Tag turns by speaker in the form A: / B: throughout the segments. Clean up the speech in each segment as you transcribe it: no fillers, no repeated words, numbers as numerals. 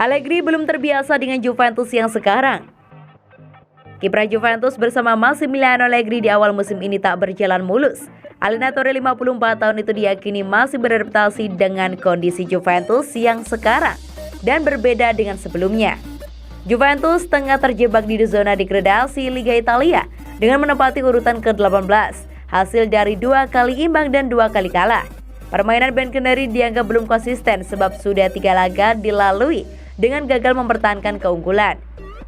A: Allegri belum terbiasa dengan Juventus yang sekarang. Kiprah Juventus bersama Massimiliano Allegri di awal musim ini tak berjalan mulus. Allenatore 54 tahun itu diyakini masih beradaptasi dengan kondisi Juventus yang sekarang dan berbeda dengan sebelumnya. Juventus tengah terjebak di zona degradasi Liga Italia dengan menempati urutan ke-18, hasil dari 2 kali imbang dan 2 kali kalah. Permainan Bianconeri dianggap belum konsisten sebab sudah 3 laga dilalui dengan gagal mempertahankan keunggulan.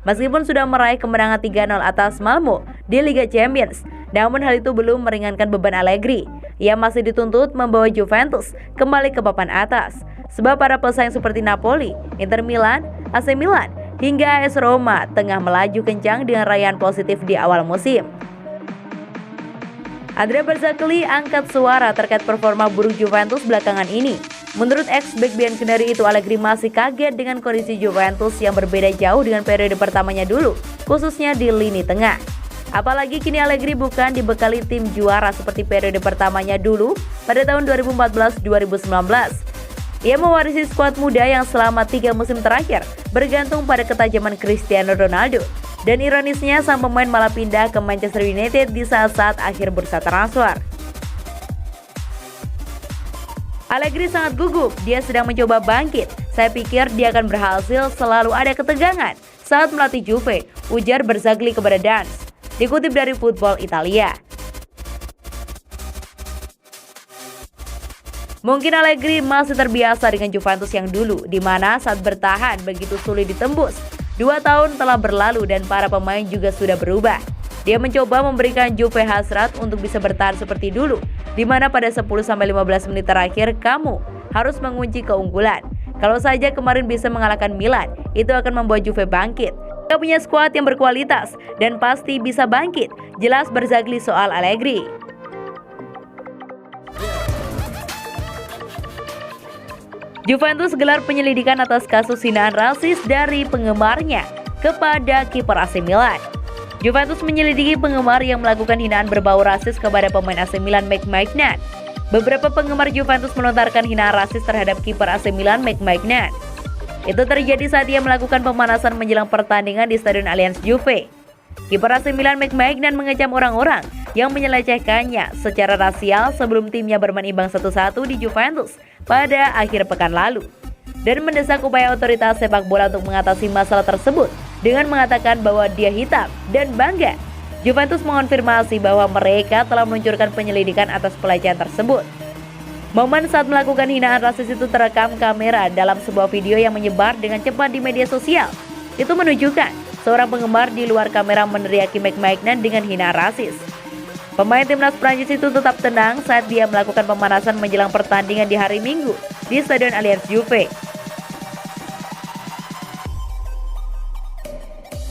A: Meskipun sudah meraih kemenangan 3-0 atas Malmo di Liga Champions, namun hal itu belum meringankan beban Allegri. Ia masih dituntut membawa Juventus kembali ke papan atas, sebab para pesaing seperti Napoli, Inter Milan, AC Milan, hingga AS Roma tengah melaju kencang dengan raihan positif di awal musim. Andrea Berzagli angkat suara terkait performa buruk Juventus belakangan ini. Menurut ex-bek Bianconeri itu, Allegri masih kaget dengan kondisi Juventus yang berbeda jauh dengan periode pertamanya dulu, khususnya di lini tengah. Apalagi kini Allegri bukan dibekali tim juara seperti periode pertamanya dulu pada tahun 2014-2019. Ia mewarisi skuad muda yang selama 3 musim terakhir bergantung pada ketajaman Cristiano Ronaldo. Dan ironisnya sang pemain malah pindah ke Manchester United di saat-saat akhir bursa transfer. Allegri sangat gugup, dia sedang mencoba bangkit. Saya pikir dia akan berhasil, selalu ada ketegangan saat melatih Juve, ujar Berzagli kepada Dance. Dikutip dari Football Italia. Mungkin Allegri masih terbiasa dengan Juventus yang dulu, di mana saat bertahan begitu sulit ditembus. 2 tahun telah berlalu dan para pemain juga sudah berubah. Dia mencoba memberikan Juve hasrat untuk bisa bertahan seperti dulu, di mana pada 10-15 menit terakhir kamu harus mengunci keunggulan. Kalau saja kemarin bisa mengalahkan Milan, itu akan membuat Juve bangkit. Kita punya skuad yang berkualitas dan pasti bisa bangkit, jelas Berzagli soal Allegri. Juventus gelar penyelidikan atas kasus hinaan rasis dari penggemarnya kepada kiper AC Milan. Juventus menyelidiki penggemar yang melakukan hinaan berbau rasis kepada pemain AC Milan Mike Maignan. Beberapa penggemar Juventus melontarkan hinaan rasis terhadap kiper AC Milan Mike Maignan. Itu terjadi saat ia melakukan pemanasan menjelang pertandingan di Stadion Allianz Juve. Kiper AC Milan Mike Maignan mengecam orang-orang yang menyelecehkannya secara rasial sebelum timnya bermain imbang 1-1 di Juventus pada akhir pekan lalu, dan mendesak upaya otoritas sepak bola untuk mengatasi masalah tersebut dengan mengatakan bahwa dia hitam dan bangga. Juventus mengonfirmasi bahwa mereka telah meluncurkan penyelidikan atas pelecehan tersebut. Momen saat melakukan hinaan rasis itu terekam kamera dalam sebuah video yang menyebar dengan cepat di media sosial. Itu menunjukkan seorang penggemar di luar kamera meneriaki Mike Maignan dengan hinaan rasis. Pemain timnas Prancis itu tetap tenang saat dia melakukan pemanasan menjelang pertandingan di hari Minggu di Stadion Allianz Juve.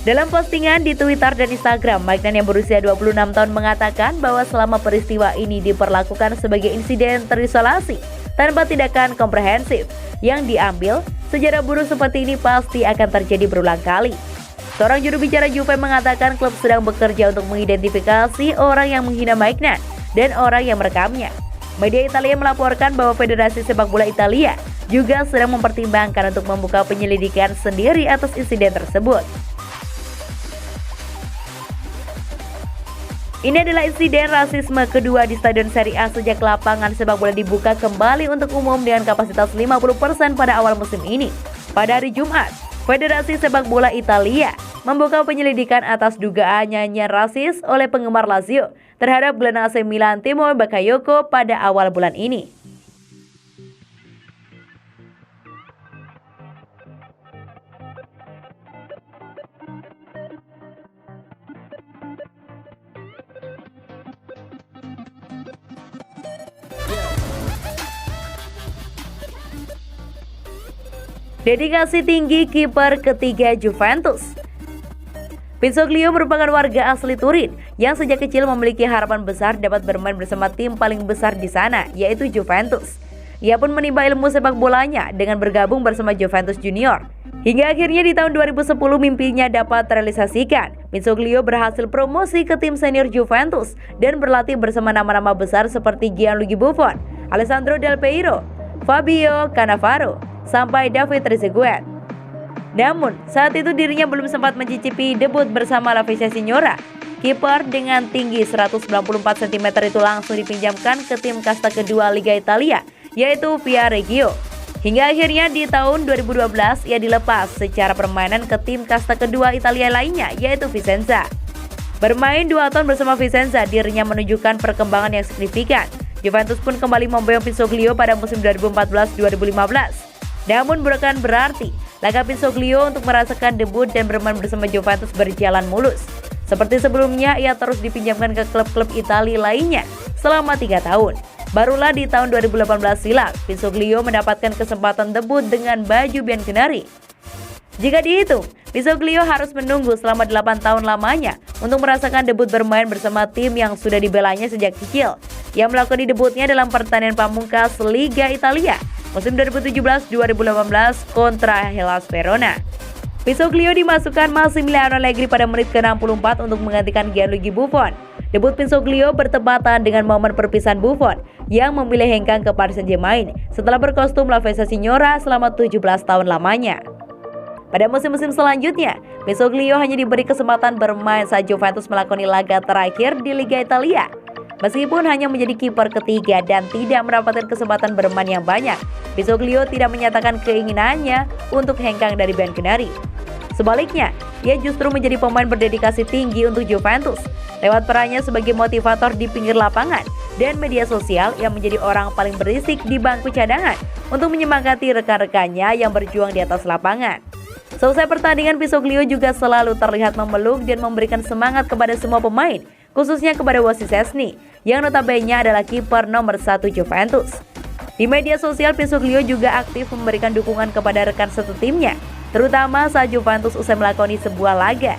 A: Dalam postingan di Twitter dan Instagram, Maignan yang berusia 26 tahun mengatakan bahwa selama peristiwa ini diperlakukan sebagai insiden terisolasi tanpa tindakan komprehensif yang diambil, sejarah buruk seperti ini pasti akan terjadi berulang kali. Seorang juru bicara Juve mengatakan klub sedang bekerja untuk mengidentifikasi orang yang menghina Maignan dan orang yang merekamnya. Media Italia melaporkan bahwa Federasi Sepak Bola Italia juga sedang mempertimbangkan untuk membuka penyelidikan sendiri atas insiden tersebut. Ini adalah insiden rasisme kedua di Stadion Serie A sejak lapangan sepak bola dibuka kembali untuk umum dengan kapasitas 50% pada awal musim ini. Pada hari Jumat, Federasi Sepak Bola Italia membuka penyelidikan atas dugaan nyanyian rasis oleh penggemar Lazio terhadap gelandang AC Milan Timo Bakayoko pada awal bulan ini. Dedikasi tinggi kiper ketiga Juventus. Pinsoglio merupakan warga asli Turin yang sejak kecil memiliki harapan besar dapat bermain bersama tim paling besar di sana, yaitu Juventus. Ia pun menimba ilmu sepak bolanya dengan bergabung bersama Juventus Junior. Hingga akhirnya di tahun 2010 mimpinya dapat terrealisasikan. Pinsoglio berhasil promosi ke tim senior Juventus dan berlatih bersama nama-nama besar seperti Gianluigi Buffon, Alessandro Del Piero, Fabio Cannavaro, sampai David Trezeguet. Namun, saat itu dirinya belum sempat mencicipi debut bersama La Signora. Kiper dengan tinggi 194 cm itu langsung dipinjamkan ke tim kasta kedua Liga Italia, yaitu Viareggio. Hingga akhirnya di tahun 2012 ia dilepas secara permanen ke tim kasta kedua Italia lainnya, yaitu Vicenza. Bermain 2 tahun bersama Vicenza, dirinya menunjukkan perkembangan yang signifikan. Juventus pun kembali memboyong Pizzoglio pada musim 2014-2015. Namun bukan berarti langkah Pizzoglio untuk merasakan debut dan bermain bersama Juventus berjalan mulus. Seperti sebelumnya, ia terus dipinjamkan ke klub-klub Italia lainnya selama 3 tahun. Barulah di tahun 2018 silam, Pizzoglio mendapatkan kesempatan debut dengan baju Bianconeri. Jika dihitung, Pizzoglio harus menunggu selama 8 tahun lamanya untuk merasakan debut bermain bersama tim yang sudah dibelanya sejak kecil. Ia melakukan debutnya dalam pertandingan pamungkas Liga Italia musim 2017-2018 kontra Hellas Verona. Pizzoglio dimasukkan Massimiliano Allegri pada menit ke-64 untuk menggantikan Gianluigi Buffon. Debut Pizzoglio bertepatan dengan momen perpisahan Buffon yang memilih hengkang ke Paris Saint-Germain setelah berkostum La Signora selama 17 tahun lamanya. Pada musim-musim selanjutnya, Pizzoglio hanya diberi kesempatan bermain saat Juventus melakoni laga terakhir di Liga Italia. Meskipun hanya menjadi kiper ketiga dan tidak mendapatkan kesempatan bermain yang banyak, Pizzoglio tidak menyatakan keinginannya untuk hengkang dari Bianconeri. Sebaliknya, ia justru menjadi pemain berdedikasi tinggi untuk Juventus lewat perannya sebagai motivator di pinggir lapangan dan media sosial yang menjadi orang paling berisik di bangku cadangan untuk menyemangati rekan-rekannya yang berjuang di atas lapangan. Selesai pertandingan, Pizzoglio juga selalu terlihat memeluk dan memberikan semangat kepada semua pemain, khususnya kepada Wojciech Szczesny yang notabene adalah kiper nomor 1 Juventus. Di media sosial, Pizzoglio juga aktif memberikan dukungan kepada rekan satu timnya, terutama saat Juventus usai melakoni sebuah laga